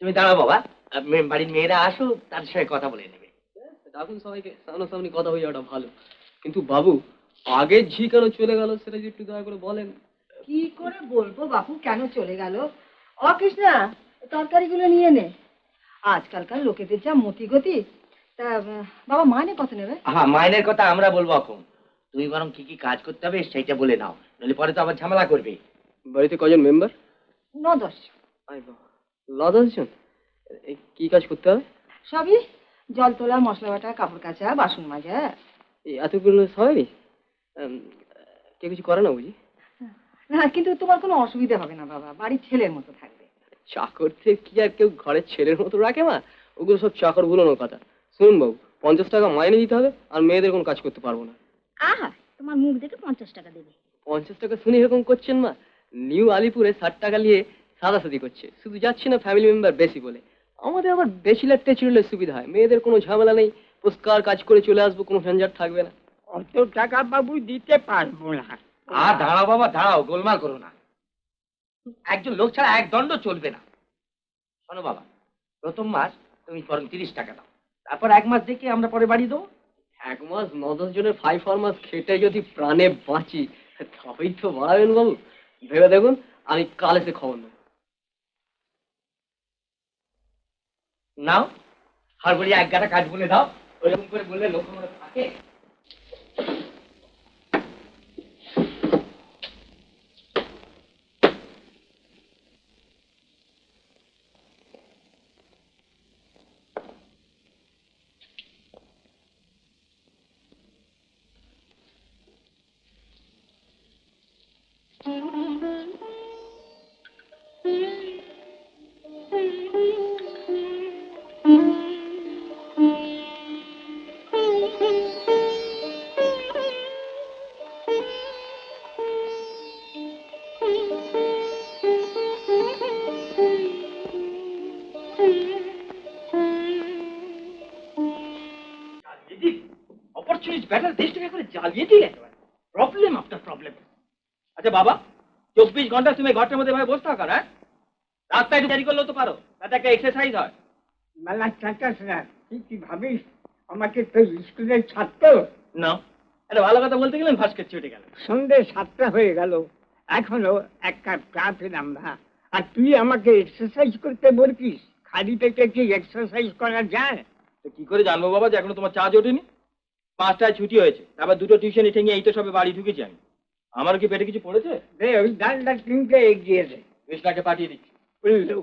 তুমি দাঁড়াও বাবা, বাড়ির মেয়েরা আসুক, তাদের সঙ্গে কথা বলে নেবে। এখন সবাইকে সামনাসামনি কথা হয়ে যাওয়াটা ভালো, কিন্তু বাবু আগে ঝি কেন চলে গেল সেটা যদি একটু দয়া করে বলেন। কি করে বলবো বাপু কেন চলে গেল? কৃষ্ণা, তরকারিগুলো নিয়ে নে। আজকালকার লোকেদের যা মতি গতি। তা বাবা মাইনে কত নেবে? হ্যাঁ, মাইনের কথা আমরা বলবো এখন। তুমি বরং কি কি কাজ করতে হবে সেইটা বলে নাও, নইলে পরে তো আবার ঝামেলা করবে। বাড়িতে কজন মেম্বার? 9-10। আই বাবা, 9-10 জন। এই কি কাজ করতে হবে? সবই, জল তোলা, মশলা বাটা, কাপড় কাচা, বাসন মাজা। এই এতগুলো সবাই কেউ কিছু করে না বুঝি? না, কিন্তু তোমার কোনো অসুবিধা হবে না বাবা, বাড়ির ছেলের মতো থাকবে। চাকর থেকে কি আর কেউ ঘরের ছেলের মতো রাখে? মা, ওগুলো সব চাকর ভুলানোর কথা। শুনুন বাবু, 50 টাকা মাইনে দিতে হবে, আর মেয়েদের কোনো কাজ করতে পারবো না। আহা, তোমার মুখ দেখে 50 টাকা দেবে। 50 টাকা শুনে এরকম করছেন মা? নিউ আলিপুরে 60 টাকা নিয়ে সাদাসাদি করছে, শুধু যাচ্ছি না ফ্যামিলি মেম্বার বেশি বলে। আমাদের আবার ব্যাচেলার টেচুরলে সুবিধা হয়, মেয়েদের কোনো ঝামেলা নেই, পুরস্কার কাজ করে চলে আসবো, কোনো ঝঞ্ঝাট থাকবে না। অত টাকা বাবু দিতে পারবো না। আর দাঁড়াও বাবা, দাঁড়াও, গোলমাল করো না। একজন লোক ছাড়া এক দণ্ড চলবে না। শোনো বাবা, প্রথম মাস তুমি বরং 30 টাকা দাও, তারপর 1 মাস দেখে আমরা পরে বাড়িয়ে দেবো। 1 মাস 9-10 জনের 5 মাস খেটে যদি প্রাণে বাঁচি, তবেই তো বাড়াবেন বাবু। ভেবে দেখুন, আমি কাল এসে খবর নেব। নাও, হরবড়ি 1 গাঁটা কাজ বলে দাও, ওইরকম করে বললে লোক মনে থাকে। অপরচুনিটি ব্যাটার, দেশটাকে করে জ্বালিয়ে দিলে একেবারে প্রবলেম আফটার প্রবলেম। আচ্ছা বাবা, 24 ঘন্টা তুমি ঘরটার মধ্যে ভাবে বসে থাকো? হ্যাঁ, রাস্তায় একটু দেরি করলেও তো পারো, তাতে একটা এক্সারসাইজ হয়। মেলা চাচাস না, তুই কি ভাবিস আমাকে তো স্কুলের ছাত্র? না, একটা ভালো কথা বলতে গেলেন ভাস্কর ছুটে গেল। সন্ধ্যে 7টা হয়ে গেল, এখনো 1 কাপ চা পেলাম না, আর তুই আমাকে এক্সারসাইজ করতে বলছিস? খালি পেটে কি এক্সারসাইজ করা যায়? তো কি করে জানবো বাবা যে এখনো তোমার চার্জ ওঠেনি? 5টায় ছুটি হয়েছে, তারপর 2টো টিউশন ঠেঙে এই তো সবে বাড়ি ঢুকেছি আমি। আমারও কি পেটে কিছু পড়েছে? দে ওই ডালটা কিনতে এগিয়ে দে। কৃষ্ণাকে পাঠিয়ে দিচ্ছি। বুঝলো?